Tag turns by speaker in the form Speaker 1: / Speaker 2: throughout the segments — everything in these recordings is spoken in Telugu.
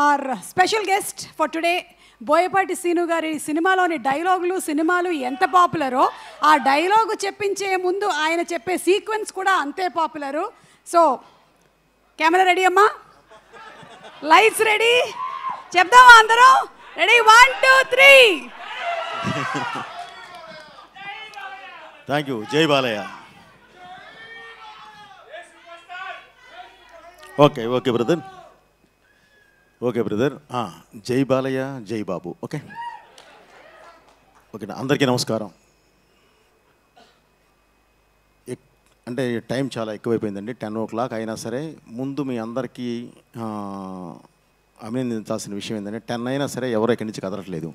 Speaker 1: Our special guest for today, Boyapati Seenu గారి సినిమాలోని డైలాగులు సినిమాలు ఎంత పాపులరో ఆ డైలాగు చెప్పించే ముందు ఆయన చెప్పే సీక్వెన్స్ కూడా అంతే పాపులరు. సో కెమెరా రెడీ అమ్మా, లైట్స్ రెడీ, చెప్దామా అందరం? రెడీ, 1 2 3.
Speaker 2: Thank you. జై Balayya. Okay okay brother, okay brother. జై బాలయ్య, జై బాబు. ఓకే ఓకే, అందరికీ నమస్కారం. అంటే టైం చాలా ఎక్కువైపోయిందండి, 10 o'clock అయినా సరే ముందు మీ అందరికీ అభినందించాల్సిన విషయం ఏంటంటే 10 అయినా సరే ఎవరు ఇక్కడి నుంచి కదలట్లేదు.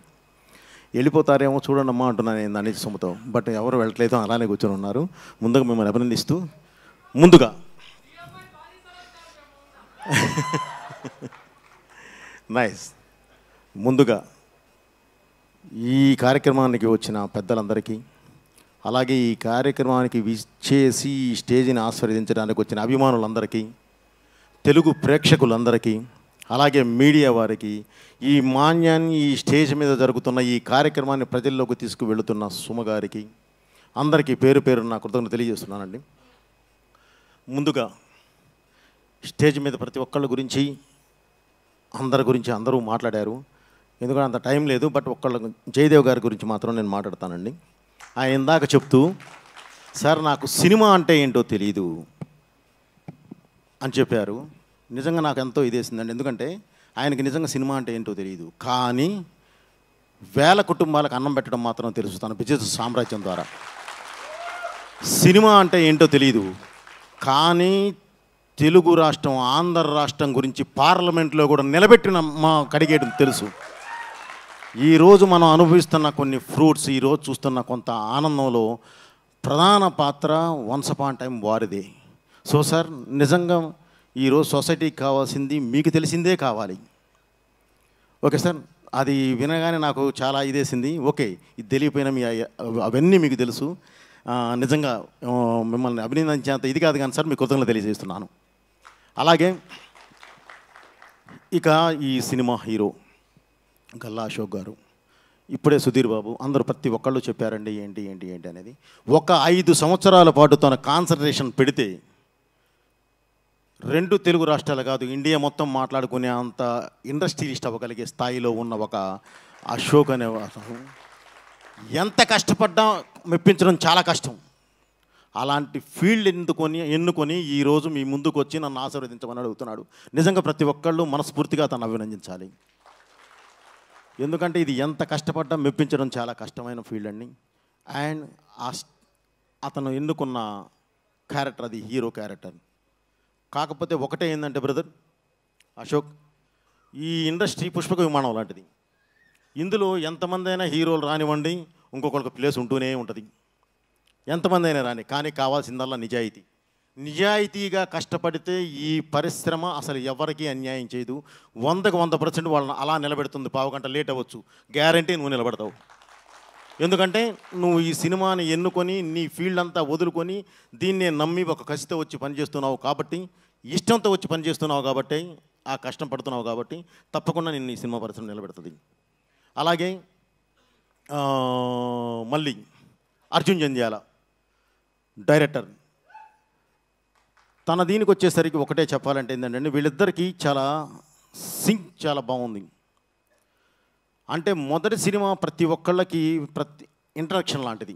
Speaker 2: వెళ్ళిపోతారేమో చూడండమ్మా అంటున్నాను నేను దాని సొమ్ముతో, బట్ ఎవరు వెళ్ళట్లేదు, అలానే కూర్చొని ఉన్నారు. ముందుగా మిమ్మల్ని అభినందిస్తూ ముందుగా నైస్, ముందుగా ఈ కార్యక్రమానికి వచ్చిన పెద్దలందరికీ, అలాగే ఈ కార్యక్రమానికి విచ్చేసి ఈ స్టేజ్ని ఆస్వాదించడానికి వచ్చిన అభిమానులందరికీ, తెలుగు ప్రేక్షకులందరికీ, అలాగే మీడియా వారికి, ఈ మాన్యాన్ని ఈ స్టేజ్ మీద జరుగుతున్న ఈ కార్యక్రమాన్ని ప్రజల్లోకి తీసుకువెళుతున్న సుమగారికి అందరికీ పేరు పేరు నా కృతజ్ఞతలు తెలియజేస్తున్నానండి. ముందుగా స్టేజ్ మీద ప్రతి ఒక్కళ్ళ గురించి అందరి గురించి అందరూ మాట్లాడారు, ఎందుకంటే అంత టైం లేదు. బట్ ఒక్కళ్ళ జయదేవ్ గారి గురించి మాత్రం నేను మాట్లాడతానండి. ఆయన ఇందాక చెప్తూ, సార్ నాకు సినిమా అంటే ఏంటో తెలియదు అని చెప్పారు. నిజంగా నాకు ఎంతో ఇదేసిందండి, ఎందుకంటే ఆయనకి నిజంగా సినిమా అంటే ఏంటో తెలియదు, కానీ వేల కుటుంబాలకు అన్నం పెట్టడం మాత్రం తెలుసు తన బిజినెస్ సామ్రాజ్యం ద్వారా. సినిమా అంటే ఏంటో తెలియదు, కానీ తెలుగు రాష్ట్రం ఆంధ్ర రాష్ట్రం గురించి పార్లమెంట్లో కూడా నిలబెట్టిన మా కడిగేయడం తెలుసు. ఈరోజు మనం అనుభవిస్తున్న కొన్ని ఫ్రూట్స్, ఈరోజు చూస్తున్న కొంత ఆనందంలో ప్రధాన పాత్ర వన్స్ అపాన్ టైం వారిదే. సో సార్, నిజంగా ఈరోజు సొసైటీకి కావాల్సింది మీకు తెలిసిందే కావాలి. ఓకే సార్, అది వినగానే నాకు చాలా ఇదేసింది. ఓకే, ఇది తెలియపోయినా మీ అవన్నీ మీకు తెలుసు. నిజంగా మిమ్మల్ని అభినందించేంత ఇది కాదు కానీ సార్ మీకు కృతజ్ఞతలు తెలియజేస్తున్నాను. అలాగే ఇక ఈ సినిమా హీరో గల్లా అశోక్ గారు, ఇప్పుడే సుధీర్ బాబు, అందరూ ప్రతి ఒక్కళ్ళు చెప్పారండి ఏంటి ఏంటి ఏంటి అనేది. ఒక 5 సంవత్సరాల పాటు తన కాన్సన్ట్రేషన్ పెడితే 2 తెలుగు రాష్ట్రాలు కాదు, ఇండియా మొత్తం మాట్లాడుకునే అంత ఇండస్ట్రియలిస్ట్ అవ్వగలిగే స్థాయిలో ఉన్న ఒక అశోక్ అనే ఎంత కష్టపడ్డా మెప్పించడం చాలా కష్టం. అలాంటి ఫీల్డ్ ఎన్నుకొని ఈరోజు మీ ముందుకు వచ్చి నన్ను ఆశీర్వదించమని అడుగుతున్నాడు. నిజంగా ప్రతి ఒక్కళ్ళు మనస్ఫూర్తిగా తను అభినందించాలి, ఎందుకంటే ఇది ఎంత కష్టపడ్డా మెప్పించడం చాలా కష్టమైన ఫీల్డ్ అండి. అండ్ అతను ఎన్నుకున్న క్యారెక్టర్ అది హీరో క్యారెక్టర్. కాకపోతే ఒకటే ఏంటంటే బ్రదర్ అశోక్, ఈ ఇండస్ట్రీ పుష్పక విమానం లాంటిది. ఇందులో ఎంతమంది అయినా హీరోలు రానివ్వండి, ఇంకొకరికి ప్లేస్ ఉంటూనే ఉంటుంది, ఎంతమంది అయినా రాని, కానీ కావాల్సిందల్లా నిజాయితీ. నిజాయితీగా కష్టపడితే ఈ పరిశ్రమ అసలు ఎవరికీ అన్యాయం చేయదు. 100కి 100% వాళ్ళని అలా నిలబెడుతుంది. పావుగంట లేట్ అవ్వచ్చు, గ్యారంటీ నువ్వు నిలబడతావు. ఎందుకంటే నువ్వు ఈ సినిమాని ఎన్నుకొని నీ ఫీల్డ్ అంతా వదులుకొని దీన్నే నమ్మి ఒక కసితో వచ్చి పనిచేస్తున్నావు కాబట్టి, ఇష్టంతో వచ్చి పనిచేస్తున్నావు కాబట్టి, ఆ కష్టం పడుతున్నావు కాబట్టి తప్పకుండా నిన్ను ఈ సినిమా పరిశ్రమ నిలబెడుతుంది. అలాగే మళ్ళీ అర్జున్ జంధ్యాల డైరెక్టర్, తన దీనికి వచ్చేసరికి ఒకటే చెప్పాలంటే ఏంటంటే వీళ్ళిద్దరికీ చాలా సింక్ చాలా బాగుంది. అంటే మొదటి సినిమా ప్రతి ఒక్కళ్ళకి ఇంట్రడక్షన్ లాంటిది,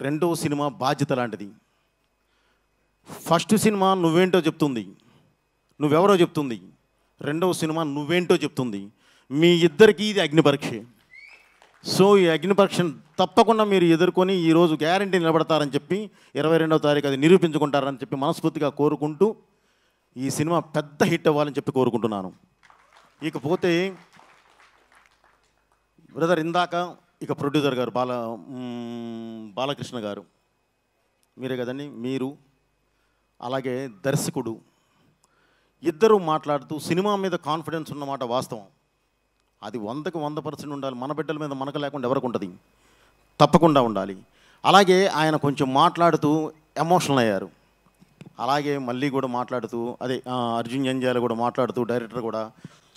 Speaker 2: రెండవ సినిమా బాధ్యత లాంటిది. ఫస్ట్ సినిమా నువ్వేంటో చెప్తుంది, నువ్వెవరో చెప్తుంది. రెండవ సినిమా నువ్వేంటో చెప్తుంది. మీ ఇద్దరికీ ఇది అగ్నిపరీక్ష. సో ఈ అగ్నిపరీక్షను తప్పకుండా మీరు ఎదుర్కొని ఈరోజు గ్యారంటీ నిలబడతారని చెప్పి 22వ తారీఖు అది నిరూపించుకుంటారని చెప్పి మనస్ఫూర్తిగా కోరుకుంటూ ఈ సినిమా పెద్ద హిట్ అవ్వాలని చెప్పి కోరుకుంటున్నాను. ఇకపోతే బ్రదర్ ఇందాక ఇక ప్రొడ్యూసర్ గారు బాలకృష్ణ గారు, మీరే కదండి, మీరు అలాగే దర్శకుడు ఇద్దరు మాట్లాడుతూ సినిమా మీద కాన్ఫిడెన్స్ ఉన్నమాట వాస్తవం. అది 100కి 100% ఉండాలి. మన బిడ్డల మీద మనకు లేకుండా ఎవరికి ఉంటుంది? తప్పకుండా ఉండాలి. అలాగే ఆయన కొంచెం మాట్లాడుతూ ఎమోషనల్ అయ్యారు. అలాగే మళ్ళీ కూడా మాట్లాడుతూ అదే అర్జున్ జంజాల కూడా మాట్లాడుతూ డైరెక్టర్ కూడా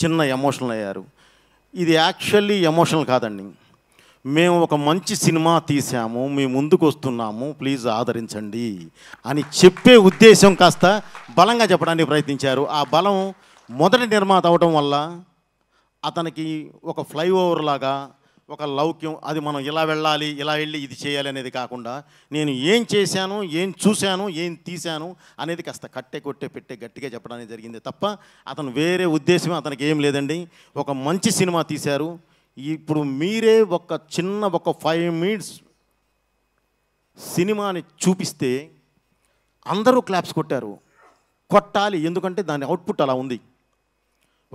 Speaker 2: చిన్న ఎమోషనల్ అయ్యారు. ఇది యాక్చువల్లీ ఎమోషనల్ కాదండి. మేము ఒక మంచి సినిమా తీసాము, మేము ముందుకు వస్తున్నాము, ప్లీజ్ ఆదరించండి అని చెప్పే ఉద్దేశం కాస్త బలంగా చెప్పడానికి ప్రయత్నించారు. ఆ బలం మొదటి నిర్మాత అవటం వల్ల అతనికి ఒక ఫ్లైఓవర్ లాగా ఒక లౌక్యం, అది మనం ఇలా వెళ్ళాలి, ఇలా వెళ్ళి ఇది చేయాలి అనేది కాకుండా నేను ఏం చేశాను, ఏం చూశాను, ఏం తీశాను అనేది కాస్త కట్టే కొట్టే పెట్టే గట్టిగా చెప్పడానికి జరిగింది తప్ప అతను వేరే ఉద్దేశం అతనికి ఏం లేదండి. ఒక మంచి సినిమా తీశారు. ఇప్పుడు మీరే ఒక 5 మినిట్స్ సినిమాని చూపిస్తే అందరూ క్లాప్స్ కొట్టారు. కొట్టాలి, ఎందుకంటే దాని అవుట్పుట్ అలా ఉంది.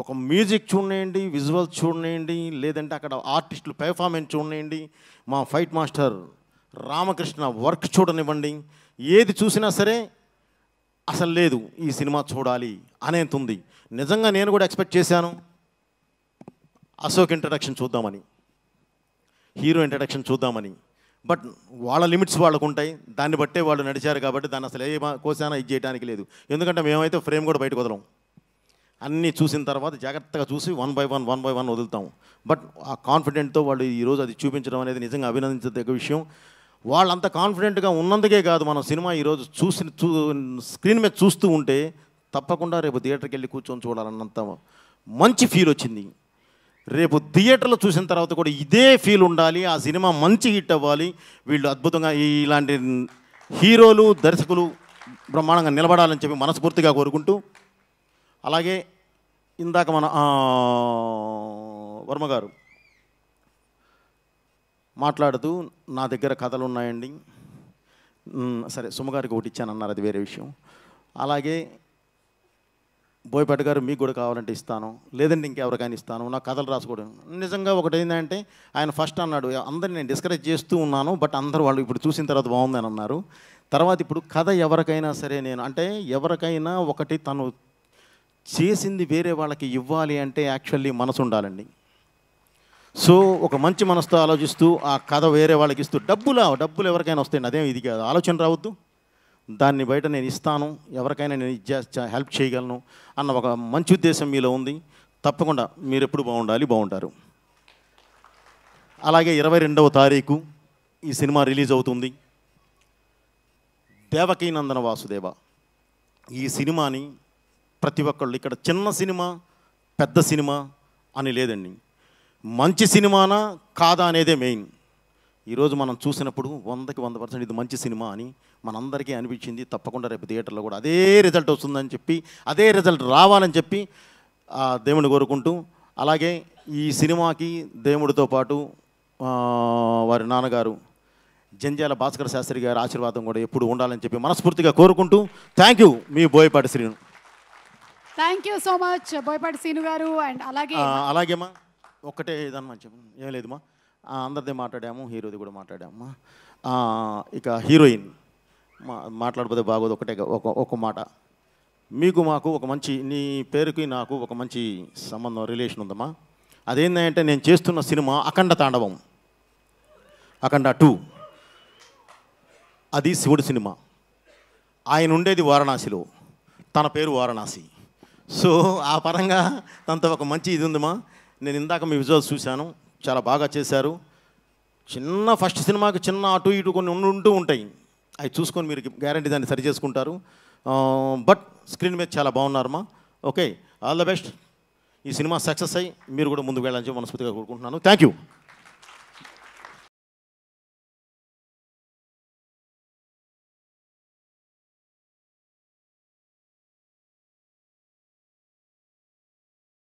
Speaker 2: ఒక మ్యూజిక్ చూడండి, విజువల్స్ చూడండి, లేదంటే అక్కడ ఆర్టిస్టులు పెర్ఫార్మెన్స్ చూడండి, మా ఫైట్ మాస్టర్ రామకృష్ణ వర్క్ చూడనివ్వండి, ఏది చూసినా సరే అసలు లేదు ఈ సినిమా చూడాలి అనేది ఉంది. నిజంగా నేను కూడా ఎక్స్పెక్ట్ చేశాను అశోక్ ఇంట్రడక్షన్ చూద్దామని, హీరో ఇంట్రడక్షన్ చూద్దామని. బట్ వాళ్ళ లిమిట్స్ వాళ్ళకు ఉంటాయి, దాన్ని బట్టే వాళ్ళు నడిచారు కాబట్టి దాన్ని అసలు ఏ కోసానా ఇది చేయడానికి లేదు. ఎందుకంటే మేమైతే ఫ్రేమ్ కూడా బయటకు వదలం, అన్నీ చూసిన తర్వాత జాగ్రత్తగా చూసి వన్ బై వన్ వదులుతాం. బట్ ఆ కాన్ఫిడెంట్తో వాళ్ళు ఈరోజు అది చూపించడం అనేది నిజంగా అభినందించదగ్గ విషయం. వాళ్ళంత కాన్ఫిడెంట్గా ఉన్నందుకే కాదు, మనం సినిమా ఈరోజు స్క్రీన్ మీద చూస్తూ ఉంటే తప్పకుండా రేపు థియేటర్కి వెళ్ళి కూర్చొని చూడాలన్నంత మంచి ఫీల్ వచ్చింది. రేపు థియేటర్లో చూసిన తర్వాత కూడా ఇదే ఫీల్ ఉండాలి, ఆ సినిమా మంచి హిట్ అవ్వాలి, వీళ్ళు అద్భుతంగా ఇలాంటి హీరోలు దర్శకులు బ్రహ్మాండంగా నిలబడాలని చెప్పి మనస్ఫూర్తిగా కోరుకుంటూ, అలాగే ఇందాక మన వర్మ గారు మాట్లాడుతూ నా దగ్గర కథలు ఉన్నాయండి, సరే సుమగారికి ఒకటి ఇచ్చానన్నారు, అది వేరే విషయం. అలాగే బోయపాటి గారు మీకు కూడా కావాలంటే ఇస్తాను, లేదంటే ఇంకెవరికైనా ఇస్తాను, నా కథలు రాసుకోవడం. నిజంగా ఒకటి ఏంటంటే ఆయన ఫస్ట్ అన్నాడు అందరిని నేను డిస్కరేజ్ చేస్తూ ఉన్నాను, బట్ అందరూ వాళ్ళు ఇప్పుడు చూసిన తర్వాత బాగుందని అన్నారు. తర్వాత ఇప్పుడు కథ ఎవరికైనా సరే నేను అంటే ఎవరికైనా ఒకటి తను చేసింది వేరే వాళ్ళకి ఇవ్వాలి అంటే యాక్చువల్లీ మనసు ఉండాలండి. సో ఒక మంచి మనసుతో ఆలోచిస్తూ ఆ కథ వేరే వాళ్ళకి ఇస్తూ డబ్బులు ఎవరికైనా వస్తాయండి, అదేం ఇది కాదు, ఆలోచన రావద్దు. దాన్ని బయట నేను ఇస్తాను, ఎవరికైనా నేను హెల్ప్ చేయగలను అన్న ఒక మంచి ఉద్దేశం మీలో ఉంది. తప్పకుండా మీరు ఎప్పుడు బాగుంటారు. అలాగే 22వ తారీఖు ఈ సినిమా రిలీజ్ అవుతుంది. దేవకీ నందన వాసుదేవ ఈ సినిమాని ప్రతి ఒక్కళ్ళు ఇక్కడ చిన్న సినిమా పెద్ద సినిమా అని లేదండి, మంచి సినిమానా కాదా అనేదే మెయిన్. ఈరోజు మనం చూసినప్పుడు 100కి 100% ఇది మంచి సినిమా అని మనందరికీ అనిపించింది. తప్పకుండా రేపు థియేటర్లో కూడా అదే రిజల్ట్ వస్తుందని చెప్పి, అదే రిజల్ట్ రావాలని చెప్పి దేవుని కోరుకుంటూ, అలాగే ఈ సినిమాకి దేవుడితో పాటు వారి నాన్నగారు జంజాల భాస్కర్ శాస్త్రి గారి ఆశీర్వాదం కూడా ఎప్పుడు ఉండాలని చెప్పి మనస్ఫూర్తిగా కోరుకుంటూ, thank you me Boyapati Srinu.
Speaker 1: Thank you so much Boyapati Srinu గారు. అండ్
Speaker 2: అలాగేమా ఒక్కటే ఏదన్నా చెప్పు, ఏం లేదుమా, అందరిదే మాట్లాడాము, హీరోది కూడా మాట్లాడాము. ఇక హీరోయిన్ మాట్లాడకపోతే బాగోదు, ఒక మాట. మీకు మాకు ఒక మంచి, నీ పేరుకి నాకు ఒక మంచి సంబంధం రిలేషన్ ఉందమ్మా. అదేంటంటే నేను చేస్తున్న సినిమా అఖండ తాండవం, అఖండ 2, అది శివుడు సినిమా. ఆయన ఉండేది వారణాసిలో, తన పేరు వారణాసి. సో ఆ పరంగా తనతో ఒక మంచి ఇది ఉందమ్మా. నేను ఇందాక మీ విజువల్స్ చూశాను, చాలా బాగా చేశారు. చిన్న ఫస్ట్ సినిమాకి చిన్న అటు ఇటు కొన్ని ఉంటూ ఉంటాయి, అవి చూసుకొని మీరు గ్యారంటీ దాన్ని సరి చేసుకుంటారు. బట్ స్క్రీన్ మీద చాలా బాగున్నారమ్మా. Okay, all the best. ఈ సినిమా సక్సెస్ అయ్యి మీరు కూడా ముందుకు వెళ్ళాలని చెప్పి మనస్ఫూర్తిగా కోరుకుంటున్నాను. Thank you.